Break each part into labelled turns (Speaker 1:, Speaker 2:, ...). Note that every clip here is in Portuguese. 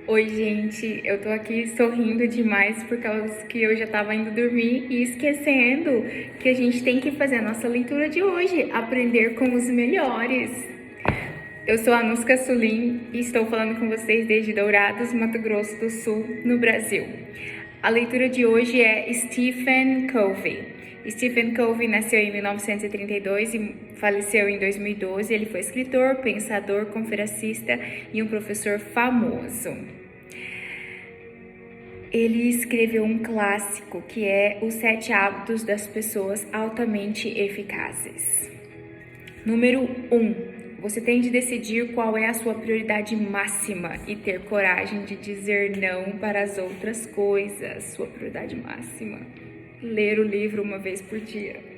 Speaker 1: Oi, gente, eu tô aqui sorrindo demais por causa que eu já tava indo dormir e esquecendo que a gente tem que fazer a nossa leitura de hoje, aprender com os melhores. Eu sou a Anuska Sulim e estou falando com vocês desde Dourados, Mato Grosso do Sul, no Brasil. A leitura de hoje é Stephen Covey. Stephen Covey nasceu em 1932 e faleceu em 2012. Ele foi escritor, pensador, conferencista e um professor famoso. Ele escreveu um clássico que é Os 7 Hábitos das Pessoas Altamente Eficazes. Número 1. Você tem de decidir qual é a sua prioridade máxima e ter coragem de dizer não para as outras coisas. Sua prioridade máxima. Ler o livro uma vez por dia.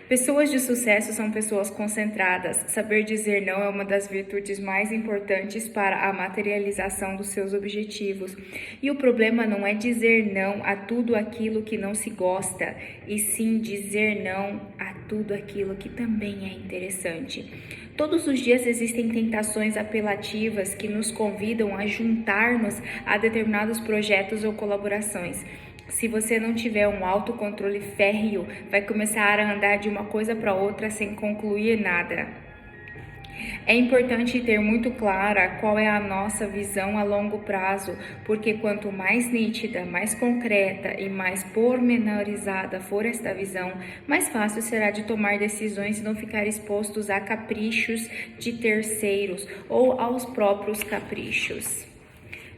Speaker 1: Pessoas de sucesso são pessoas concentradas. Saber dizer não é uma das virtudes mais importantes para a materialização dos seus objetivos. E o problema não é dizer não a tudo aquilo que não se gosta, e sim dizer não a tudo aquilo que também é interessante. Todos os dias existem tentações apelativas que nos convidam a juntar-nos a determinados projetos ou colaborações. Se você não tiver um autocontrole férreo, vai começar a andar de uma coisa para outra sem concluir nada. É importante ter muito clara qual é a nossa visão a longo prazo, porque quanto mais nítida, mais concreta e mais pormenorizada for esta visão, mais fácil será de tomar decisões e não ficar expostos a caprichos de terceiros ou aos próprios caprichos.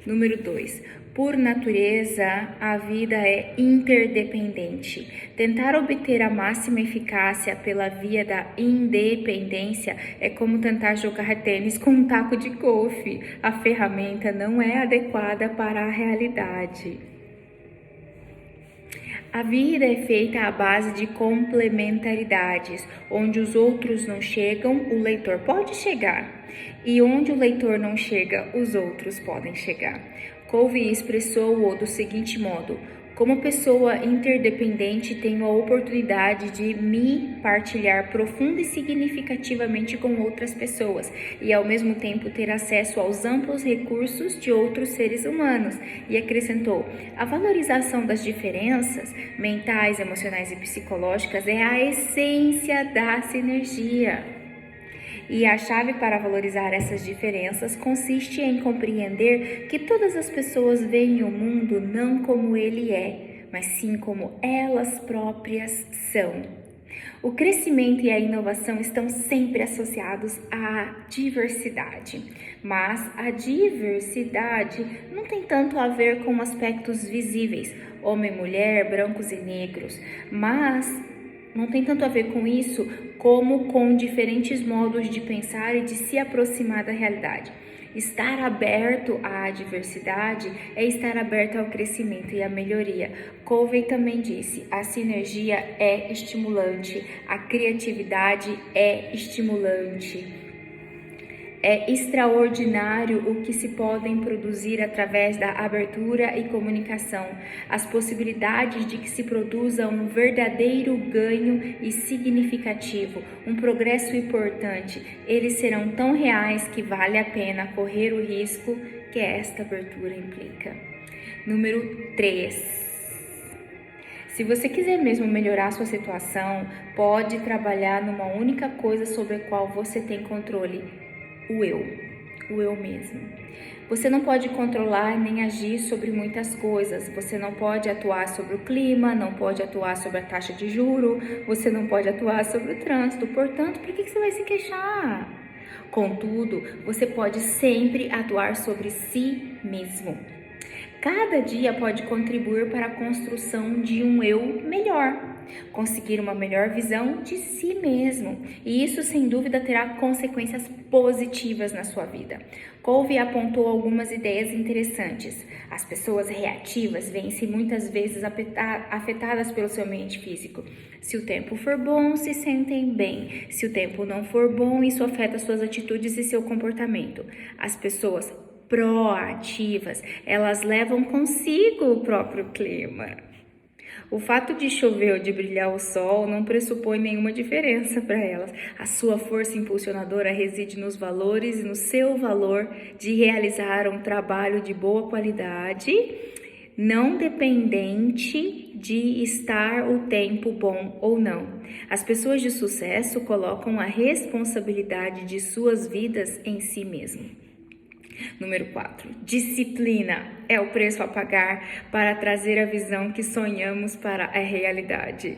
Speaker 1: Número 2. Por natureza, a vida é interdependente. Tentar obter a máxima eficácia pela via da independência é como tentar jogar tênis com um taco de golfe. A ferramenta não é adequada para a realidade. A vida é feita à base de complementaridades. Onde os outros não chegam, o leitor pode chegar. E onde o leitor não chega, os outros podem chegar. Covey expressou-o do seguinte modo: como pessoa interdependente, tenho a oportunidade de me partilhar profunda e significativamente com outras pessoas e, ao mesmo tempo, ter acesso aos amplos recursos de outros seres humanos. E acrescentou: a valorização das diferenças mentais, emocionais e psicológicas é a essência da sinergia. E a chave para valorizar essas diferenças consiste em compreender que todas as pessoas veem o mundo não como ele é, mas sim como elas próprias são. O crescimento e a inovação estão sempre associados à diversidade, mas a diversidade não tem tanto a ver com aspectos visíveis, homem, mulher, brancos e negros, mas não tem tanto a ver com isso como com diferentes modos de pensar e de se aproximar da realidade. Estar aberto à diversidade é estar aberto ao crescimento e à melhoria. Covey também disse: a sinergia é estimulante, a criatividade é estimulante. É extraordinário o que se podem produzir através da abertura e comunicação, as possibilidades de que se produza um verdadeiro ganho e significativo, um progresso importante. Eles serão tão reais que vale a pena correr o risco que esta abertura implica. Número 3. Se você quiser mesmo melhorar sua situação, pode trabalhar numa única coisa sobre a qual você tem controle: o eu mesmo. Você não pode controlar nem agir sobre muitas coisas. Você não pode atuar sobre o clima, não pode atuar sobre a taxa de juro, você não pode atuar sobre o trânsito. Portanto, por que você vai se queixar? Contudo, você pode sempre atuar sobre si mesmo. Cada dia pode contribuir para a construção de um eu melhor, conseguir uma melhor visão de si mesmo, e isso sem dúvida terá consequências positivas na sua vida. Covey apontou algumas ideias interessantes. As pessoas reativas veem-se muitas vezes afetadas pelo seu ambiente físico. Se o tempo for bom, se sentem bem. Se o tempo não for bom, isso afeta suas atitudes e seu comportamento. As pessoas proativas, elas levam consigo o próprio clima. O fato de chover ou de brilhar o sol não pressupõe nenhuma diferença para elas. A sua força impulsionadora reside nos valores e no seu valor de realizar um trabalho de boa qualidade, não dependente de estar o tempo bom ou não. As pessoas de sucesso colocam a responsabilidade de suas vidas em si mesmas. Número 4. Disciplina é o preço a pagar para trazer a visão que sonhamos para a realidade.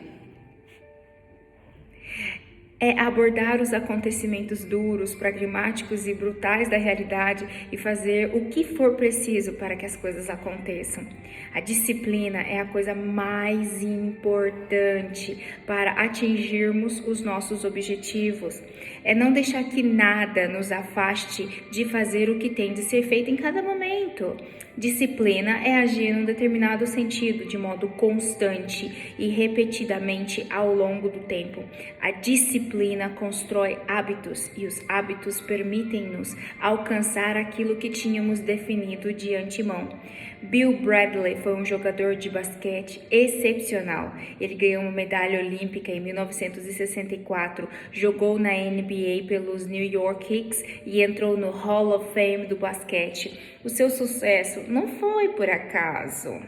Speaker 1: É abordar os acontecimentos duros, pragmáticos e brutais da realidade e fazer o que for preciso para que as coisas aconteçam. A disciplina é a coisa mais importante para atingirmos os nossos objetivos. É não deixar que nada nos afaste de fazer o que tem de ser feito em cada momento. Disciplina é agir num determinado sentido, de modo constante e repetidamente ao longo do tempo. A disciplina constrói hábitos e os hábitos permitem-nos alcançar aquilo que tínhamos definido de antemão. Bill Bradley foi um jogador de basquete excepcional. Ele ganhou uma medalha olímpica em 1964, jogou na NBA pelos New York Knicks e entrou no Hall of Fame do basquete. O seu sucesso não foi por acaso.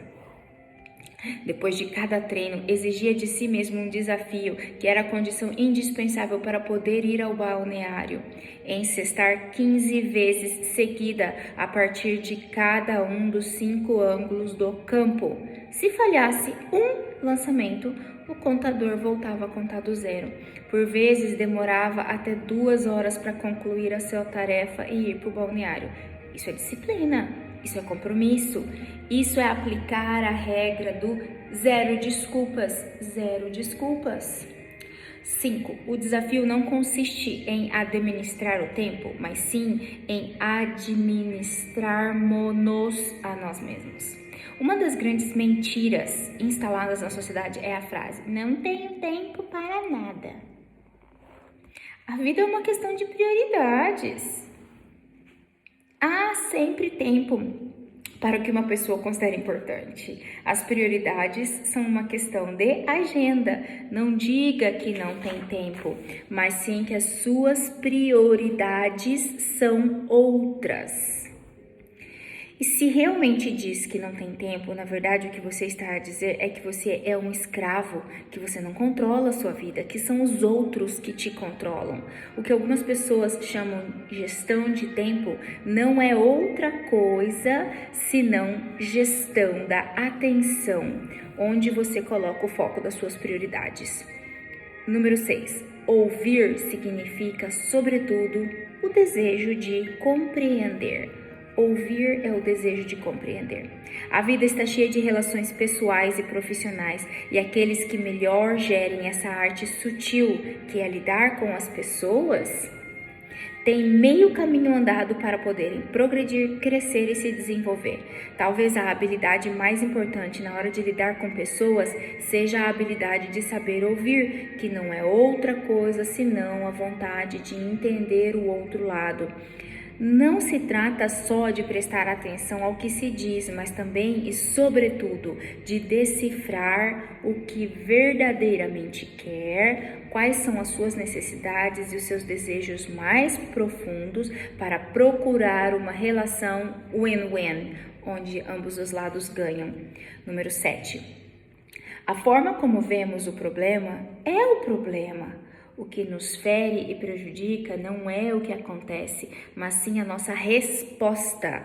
Speaker 1: Depois de cada treino, exigia de si mesmo um desafio, que era a condição indispensável para poder ir ao balneário. Encestar 15 vezes seguida a partir de cada um dos 5 ângulos do campo. Se falhasse um lançamento, o contador voltava a contar do zero. Por vezes, demorava até 2 horas para concluir a sua tarefa e ir para o balneário. Isso é disciplina. Isso é compromisso, isso é aplicar a regra do zero desculpas. 5. O desafio não consiste em administrar o tempo, mas sim em administrarmos-nos a nós mesmos. Uma das grandes mentiras instaladas na sociedade é a frase: não tenho tempo para nada. A vida é uma questão de prioridades. Há sempre tempo para o que uma pessoa considera importante. As prioridades são uma questão de agenda. Não diga que não tem tempo, mas sim que as suas prioridades são outras. E se realmente diz que não tem tempo, na verdade o que você está a dizer é que você é um escravo, que você não controla a sua vida, que são os outros que te controlam. O que algumas pessoas chamam de gestão de tempo não é outra coisa senão gestão da atenção, onde você coloca o foco das suas prioridades. Número 6. Ouvir significa, sobretudo, o desejo de compreender. Ouvir é o desejo de compreender. A vida está cheia de relações pessoais e profissionais, e aqueles que melhor gerem essa arte sutil, que é lidar com as pessoas, têm meio caminho andado para poderem progredir, crescer e se desenvolver. Talvez a habilidade mais importante na hora de lidar com pessoas seja a habilidade de saber ouvir, que não é outra coisa senão a vontade de entender o outro lado. Não se trata só de prestar atenção ao que se diz, mas também e sobretudo de decifrar o que verdadeiramente quer, quais são as suas necessidades e os seus desejos mais profundos para procurar uma relação win-win, onde ambos os lados ganham. Número 7. A forma como vemos o problema é o problema. O que nos fere e prejudica não é o que acontece, mas sim a nossa resposta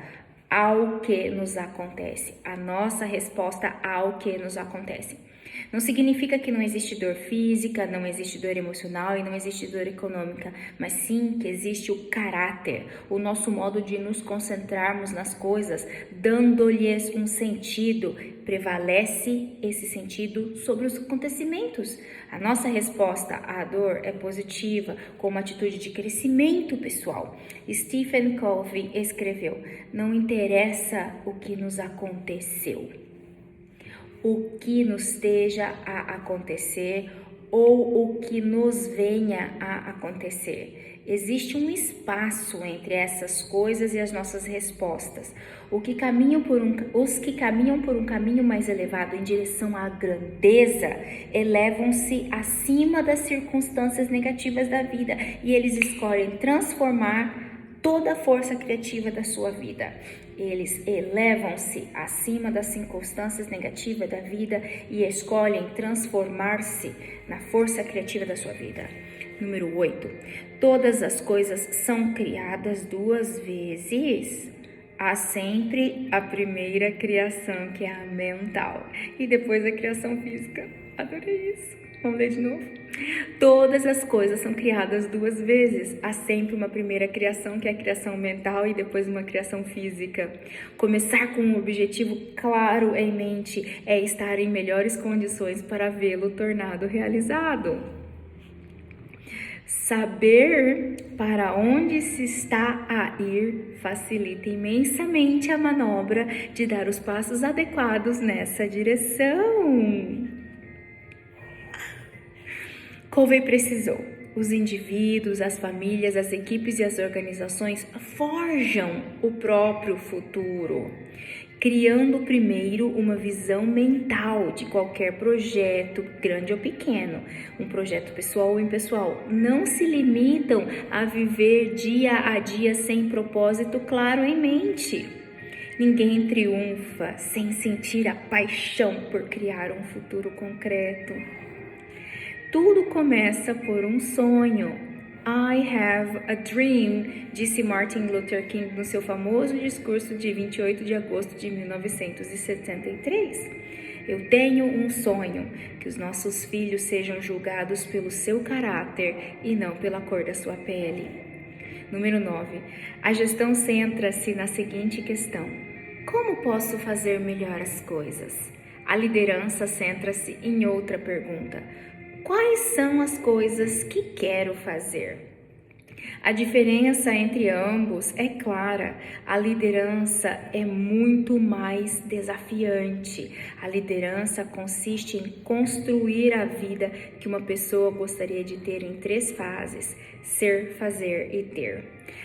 Speaker 1: ao que nos acontece. A nossa resposta ao que nos acontece. Não significa que não existe dor física, não existe dor emocional e não existe dor econômica, mas sim que existe o caráter, o nosso modo de nos concentrarmos nas coisas, dando-lhes um sentido. Prevalece esse sentido sobre os acontecimentos. A nossa resposta à dor é positiva, com uma atitude de crescimento pessoal. Stephen Covey escreveu: não interessa o que nos aconteceu, o que nos esteja a acontecer ou o que nos venha a acontecer. Existe um espaço entre essas coisas e as nossas respostas. Os que caminham por um caminho mais elevado em direção à grandeza, elevam-se acima das circunstâncias negativas da vida e eles escolhem transformar toda a força criativa da sua vida. Eles elevam-se acima das circunstâncias negativas da vida e escolhem transformar-se na força criativa da sua vida. Número 8. Todas as coisas são criadas duas vezes. Há sempre a primeira criação, que é a mental, e depois a criação física. Adorei isso. Vamos ler de novo? Todas as coisas são criadas duas vezes. Há sempre uma primeira criação, que é a criação mental, e depois uma criação física. Começar com um objetivo claro em mente é estar em melhores condições para vê-lo tornado realizado. Saber para onde se está a ir facilita imensamente a manobra de dar os passos adequados nessa direção. Covey precisou. Os indivíduos, as famílias, as equipes e as organizações forjam o próprio futuro, criando primeiro uma visão mental de qualquer projeto, grande ou pequeno, um projeto pessoal ou impessoal. Não se limitam a viver dia a dia sem propósito claro em mente. Ninguém triunfa sem sentir a paixão por criar um futuro concreto. Tudo começa por um sonho. I have a dream, disse Martin Luther King no seu famoso discurso de 28 de agosto de 1973. Eu tenho um sonho, que os nossos filhos sejam julgados pelo seu caráter e não pela cor da sua pele. Número 9. A gestão centra-se na seguinte questão: como posso fazer melhor as coisas? A liderança centra-se em outra pergunta: quais são as coisas que quero fazer? A diferença entre ambos é clara. A liderança é muito mais desafiante. A liderança consiste em construir a vida que uma pessoa gostaria de ter em 3 fases: ser, fazer e ter.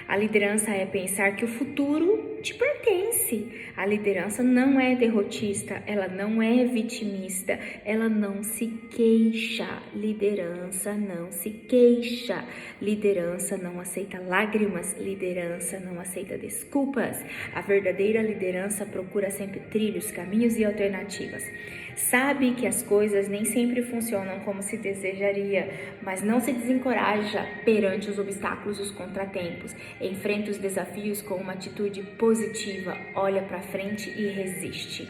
Speaker 1: A liderança é pensar que o futuro te pertence. A liderança não é derrotista, ela não é vitimista, ela não se queixa. Liderança não se queixa. Liderança não aceita lágrimas, liderança não aceita desculpas. A verdadeira liderança procura sempre trilhos, caminhos e alternativas. Sabe que as coisas nem sempre funcionam como se desejaria, mas não se desencoraja perante os obstáculos e os contratempos. Enfrenta os desafios com uma atitude positiva, olha para frente e resiste.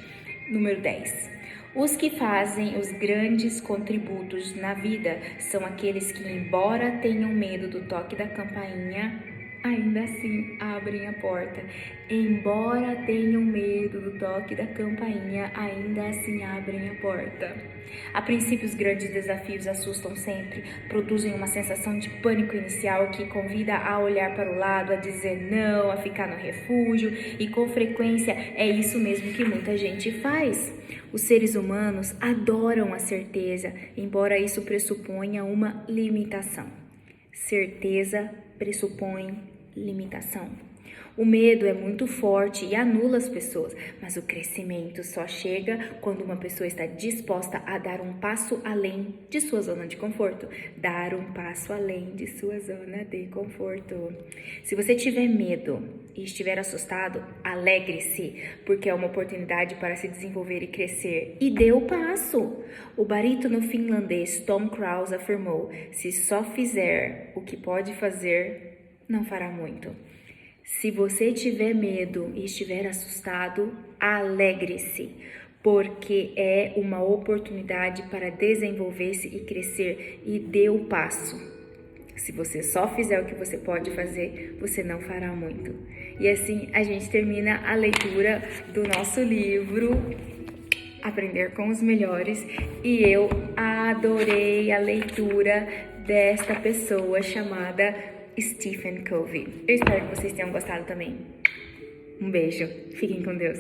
Speaker 1: Número 10. Os que fazem os grandes contributos na vida são aqueles que, embora tenham medo do toque da campainha, ainda assim abrem a porta. Embora tenham medo do toque da campainha, ainda assim abrem a porta. A princípio, os grandes desafios assustam sempre, produzem uma sensação de pânico inicial que convida a olhar para o lado, a dizer não, a ficar no refúgio, e com frequência é isso mesmo que muita gente faz. Os seres humanos adoram a certeza, embora isso pressuponha uma limitação. Certeza pressupõe limitação. O medo é muito forte e anula as pessoas, mas o crescimento só chega quando uma pessoa está disposta a dar um passo além de sua zona de conforto. Dar um passo além de sua zona de conforto. Se você tiver medo e estiver assustado, alegre-se, porque é uma oportunidade para se desenvolver e crescer. E dê o passo. O barítono finlandês Tom Cruise afirmou: se só fizer o que pode fazer, não fará muito. Se você tiver medo e estiver assustado, alegre-se, porque é uma oportunidade para desenvolver-se e crescer, e dê o passo. Se você só fizer o que você pode fazer, você não fará muito. E assim a gente termina a leitura do nosso livro Aprender com os Melhores, e eu adorei a leitura desta pessoa chamada Stephen Covey. Eu espero que vocês tenham gostado também. Um beijo, fiquem com Deus.